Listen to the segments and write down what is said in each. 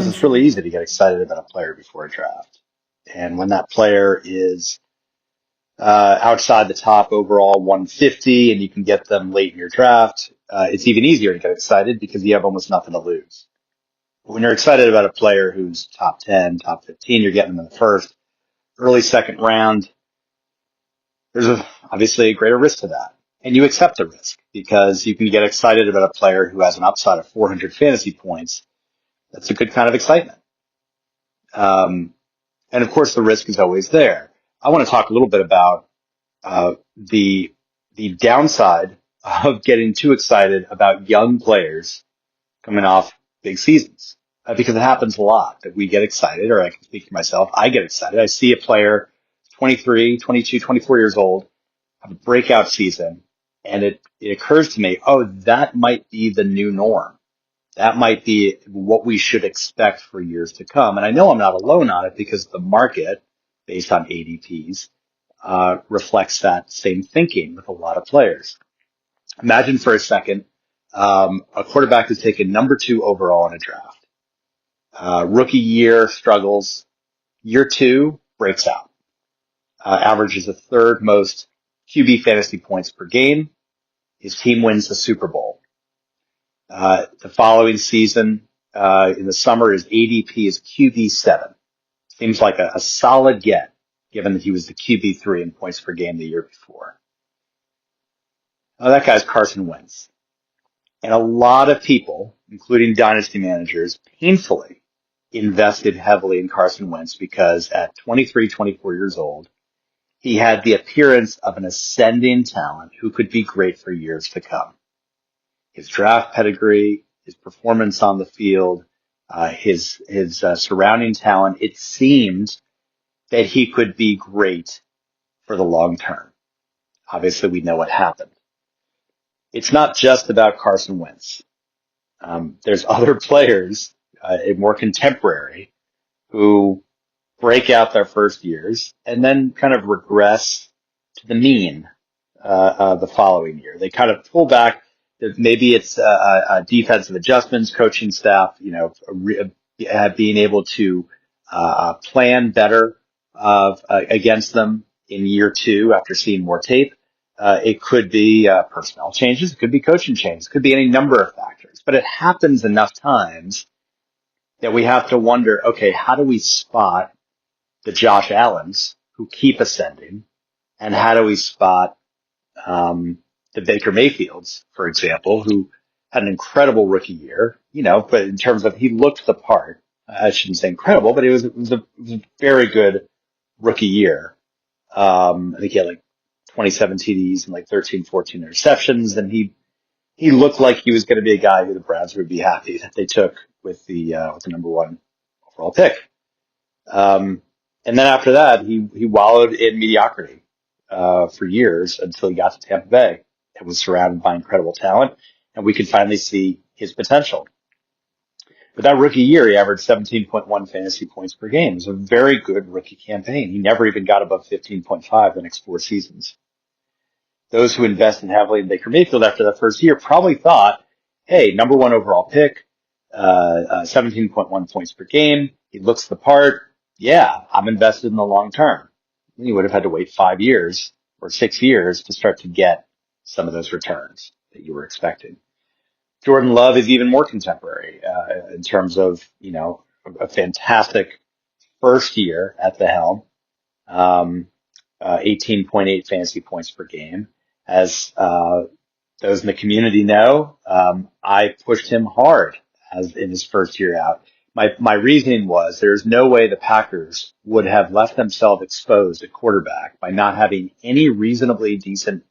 sometimes it's really easy to get excited about a player before a draft. And when that player is outside the top overall 150 and you can get them late in your draft, it's even easier to get excited because you have almost nothing to lose. But when you're excited about a player who's top 10, top 15, you're getting them in the first, early second round, there's obviously a greater risk to that. And you accept the risk because you can get excited about a player who has an upside of 400 fantasy points. That's a good kind of excitement. And of course, the risk is always there. I want to talk a little bit about the downside of getting too excited about young players coming off big seasons, because it happens a lot that we get excited, or I can speak for myself. I get excited. I see a player 23, 22, 24 years old have a breakout season, and it occurs to me, oh, that might be the new norm. That might be what we should expect for years to come. And I know I'm not alone on it because the market, based on ADPs, reflects that same thinking with a lot of players. Imagine for a second, a quarterback who's taken number 2 overall in a draft. Rookie year struggles. Year 2 breaks out. Averages the third most QB fantasy points per game. His team wins the Super Bowl. The following season, in the summer, his ADP is QB7. Seems like a solid get, given that he was the QB3 in points per game the year before. That guy's Carson Wentz. And a lot of people, including dynasty managers, painfully invested heavily in Carson Wentz because at 23, 24 years old, he had the appearance of an ascending talent who could be great for years to come. His draft pedigree, his performance on the field, his surrounding talent, it seemed that he could be great for the long term. Obviously, we know what happened. It's not just about Carson Wentz. There's other players, more contemporary, who break out their first years and then kind of regress to the mean the following year. They kind of pull back. Maybe it's defensive adjustments, coaching staff, being able to plan better against them in year 2 after seeing more tape. It could be personnel changes. It could be coaching changes. It could be any number of factors. But it happens enough times that we have to wonder, okay, how do we spot the Josh Allens who keep ascending? And how do we spot the Baker Mayfields, for example, who had an incredible rookie year, but in terms of he looked the part. I shouldn't say incredible, but it was a very good rookie year. I think he had like 27 TDs and like 13, 14 interceptions, and he looked like he was going to be a guy who the Browns would be happy that they took with the number 1 overall pick. And then after that, he wallowed in mediocrity for years until he got to Tampa Bay and was surrounded by incredible talent, and we could finally see his potential. But that rookie year, he averaged 17.1 fantasy points per game. It was a very good rookie campaign. He never even got above 15.5 the next 4 seasons. Those who invested heavily in Baker Mayfield after that first year probably thought, hey, number 1 overall pick, 17.1 points per game. He looks the part. Yeah, I'm invested in the long term. And you would have had to wait 5 years or 6 years to start to get some of those returns that you were expecting. Jordan Love is even more contemporary in terms of, a fantastic first year at the helm, 18.8 fantasy points per game. As those in the community know, I pushed him hard as in his first year out. My reasoning was there's no way the Packers would have left themselves exposed at quarterback by not having any reasonably decent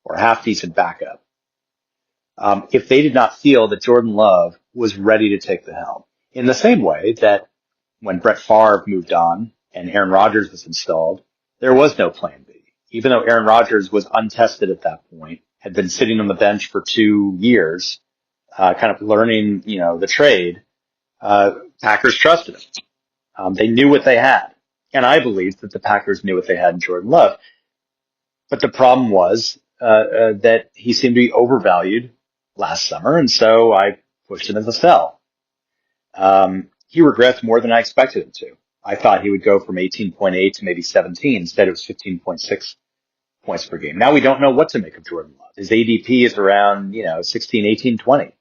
or half decent backup. If they did not feel that Jordan Love was ready to take the helm. In the same way that when Brett Favre moved on and Aaron Rodgers was installed, there was no plan B. Even though Aaron Rodgers was untested at that point, had been sitting on the bench for 2 years, kind of learning, the trade, Packers trusted him. They knew what they had. And I believed that the Packers knew what they had in Jordan Love. But the problem was that he seemed to be overvalued last summer, and so I pushed him as a sell. he regrets more than I expected him to. I thought he would go from 18.8 to maybe 17. Instead, it was 15.6 points per game. Now we don't know what to make of Jordan Love. His ADP is around, 16, 18, 20.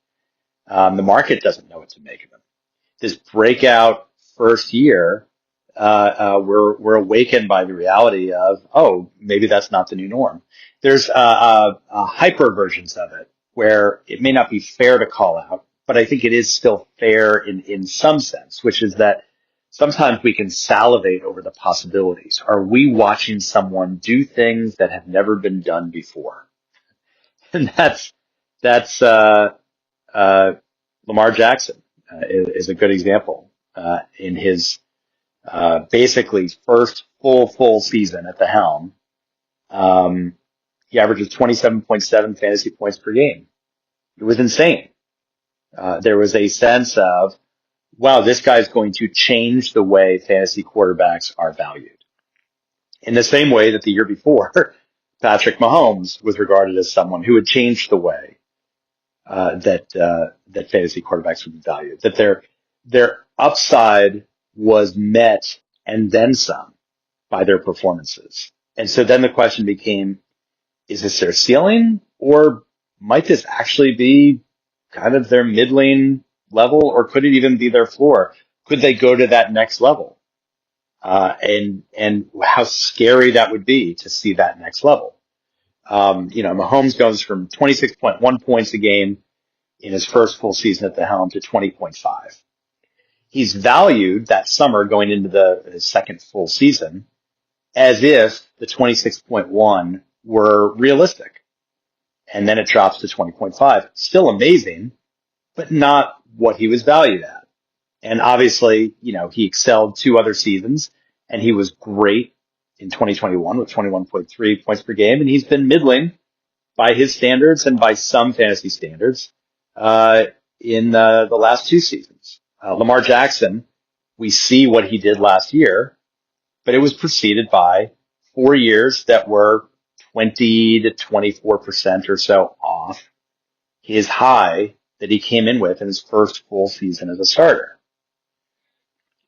The market doesn't know what to make of him. This breakout first year, we're awakened by the reality of, oh, maybe that's not the new norm. There's hyper versions of it where it may not be fair to call out, but I think it is still fair in some sense, which is that sometimes we can salivate over the possibilities. Are we watching someone do things that have never been done before? And that's Lamar Jackson is a good example in his basically first full season at the helm. He averages 27.7 fantasy points per game. It was insane. There was a sense of, wow, this guy's going to change the way fantasy quarterbacks are valued. In the same way that the year before, Patrick Mahomes was regarded as someone who had changed the way that fantasy quarterbacks would be valued, that their upside was met and then some by their performances. And so then the question became, is this their ceiling, or might this actually be kind of their middling level, or could it even be their floor? Could they go to that next level? And how scary that would be to see that next level. Mahomes goes from 26.1 points a game in his first full season at the helm to 20.5. He's valued that summer going into his second full season as if the 26.1 were realistic. And then it drops to 20.5. Still amazing, but not what he was valued at. And obviously, he excelled 2 other seasons, and he was great in 2021 with 21.3 points per game. And he's been middling by his standards and by some fantasy standards in the last 2 seasons. Lamar Jackson, we see what he did last year, but it was preceded by 4 years that were 20 to 24% or so off his high that he came in with in his first full season as a starter.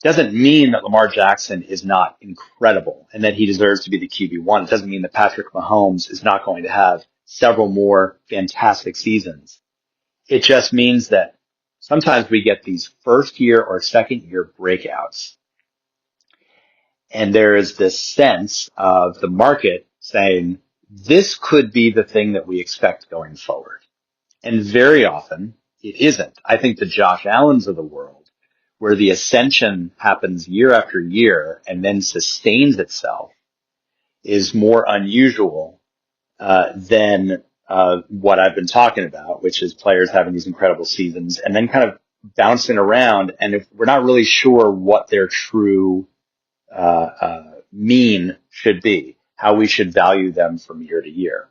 Doesn't mean that Lamar Jackson is not incredible and that he deserves to be the QB1. It doesn't mean that Patrick Mahomes is not going to have several more fantastic seasons. It just means that sometimes we get these first year or second year breakouts. And there is this sense of the market saying, this could be the thing that we expect going forward. And very often it isn't. I think the Josh Allens of the world, where the ascension happens year after year and then sustains itself, is more unusual than what I've been talking about, which is players having these incredible seasons and then kind of bouncing around. And if we're not really sure what their true mean should be, how we should value them from year to year.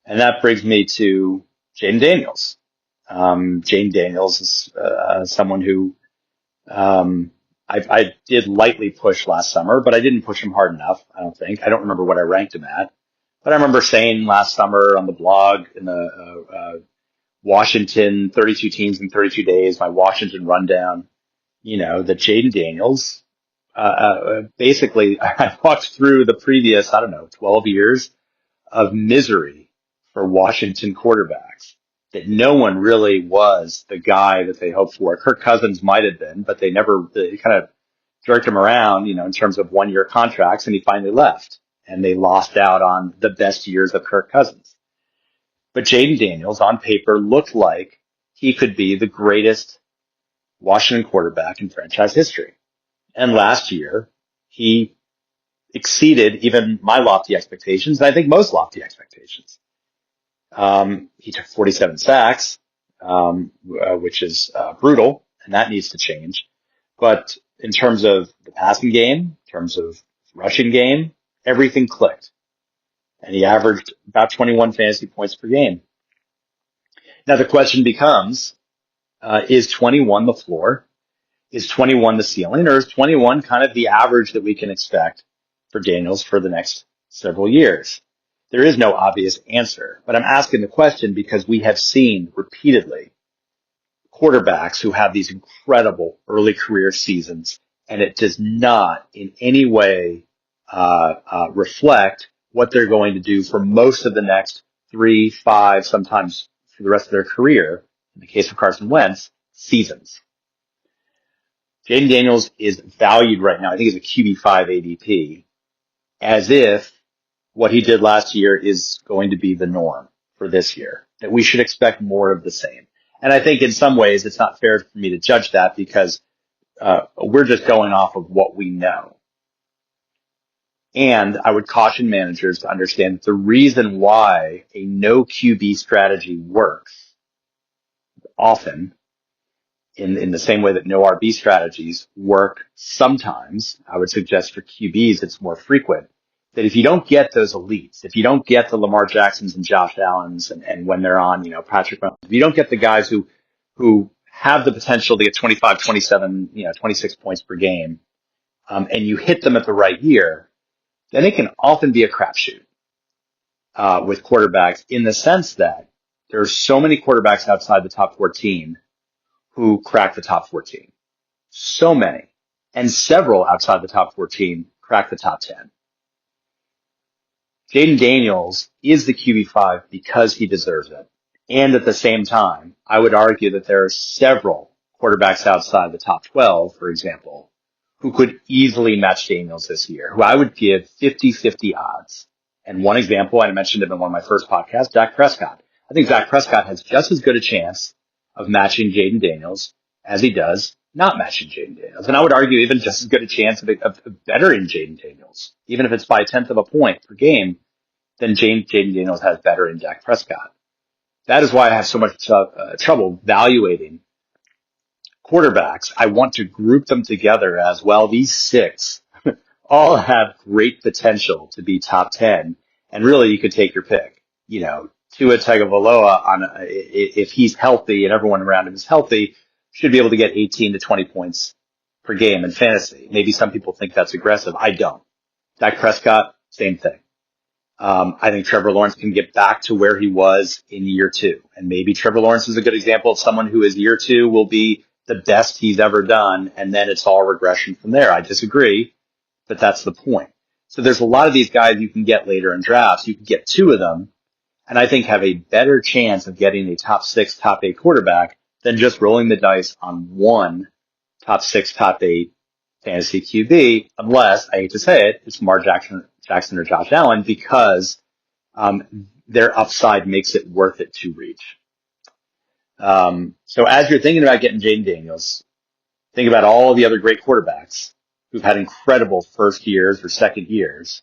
And that brings me to Jayden Daniels. Jayden Daniels is someone who I did lightly push last summer, but I didn't push him hard enough, I don't think. I don't remember what I ranked him at. But I remember saying last summer on the blog in the Washington 32 teams in 32 days, my Washington rundown, that Jayden Daniels, basically I walked through the previous, 12 years of misery for Washington quarterbacks, that no one really was the guy that they hoped for. Kirk Cousins might have been, but they kind of jerked him around, in terms of 1-year contracts, and he finally left. And they lost out on the best years of Kirk Cousins. But Jayden Daniels, on paper, looked like he could be the greatest Washington quarterback in franchise history. And last year, he exceeded even my lofty expectations, and I think most lofty expectations. He took 47 sacks, which is brutal, and that needs to change. But in terms of the passing game, in terms of rushing game, everything clicked. And he averaged about 21 fantasy points per game. Now the question becomes, is 21 the floor? Is 21 the ceiling? Or is 21 kind of the average that we can expect for Daniels for the next several years? There is no obvious answer, but I'm asking the question because we have seen repeatedly quarterbacks who have these incredible early career seasons, and it does not in any way reflect what they're going to do for most of the next 3, 5, sometimes for the rest of their career, in the case of Carson Wentz, seasons. Jayden Daniels is valued right now, I think he's a QB5 ADP, as if what he did last year is going to be the norm for this year, that we should expect more of the same. And I think in some ways it's not fair for me to judge that because we're just going off of what we know. And I would caution managers to understand that the reason why a no QB strategy works often in the same way that no RB strategies work sometimes, I would suggest for QBs it's more frequent, that if you don't get those elites, if you don't get the Lamar Jacksons and Josh Allens and when they're on, Patrick Mahomes, if you don't get the guys who have the potential to get 25, 27, 26 points per game, and you hit them at the right year, then it can often be a crapshoot with quarterbacks in the sense that there are so many quarterbacks outside the top 14 who crack the top 14. So many. And several outside the top 14 crack the top 10. Jayden Daniels is the QB5 because he deserves it. And at the same time, I would argue that there are several quarterbacks outside the top 12, for example, who could easily match Daniels this year, who I would give 50-50 odds. And one example, I mentioned it in one of my first podcasts, Dak Prescott. I think Dak Prescott has just as good a chance of matching Jayden Daniels as he does not matching Jayden Daniels. And I would argue even just as good a chance of bettering Jayden Daniels, even if it's by 1/10 of a point per game, than Jayden Daniels has better in Dak Prescott. That is why I have so much trouble valuating quarterbacks. I want to group them together as, well, these 6 all have great potential to be top 10. And really, you could take your pick. Tua Tagovailoa, if he's healthy and everyone around him is healthy, should be able to get 18 to 20 points per game in fantasy. Maybe some people think that's aggressive. I don't. Dak Prescott, same thing. I think Trevor Lawrence can get back to where he was in year 2. And maybe Trevor Lawrence is a good example of someone who is year 2 will be the best he's ever done. And then it's all regression from there. I disagree, but that's the point. So there's a lot of these guys you can get later in drafts. You can get 2 of them, and I think have a better chance of getting a top 6, top 8 quarterback than just rolling the dice on one top 6, top 8 fantasy QB, unless, I hate to say it, it's Lamar Jackson or Josh Allen, because their upside makes it worth it to reach. So as you're thinking about getting Jayden Daniels, think about all the other great quarterbacks who've had incredible first years or second years.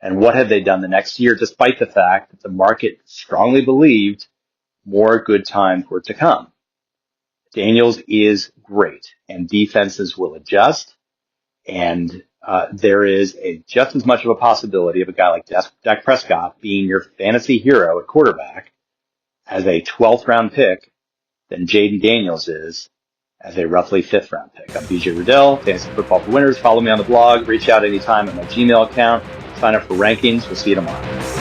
And what have they done the next year, despite the fact that the market strongly believed more good times were to come? Daniels is great, and defenses will adjust. And there is just as much of a possibility of a guy like Dak Prescott being your fantasy hero at quarterback as a 12th round pick than Jayden Daniels is as a roughly 5th round pick. I'm BJ Riddell, Fantasy Football for Winners. Follow me on the blog. Reach out anytime at my Gmail account. Sign up for rankings. We'll see you tomorrow.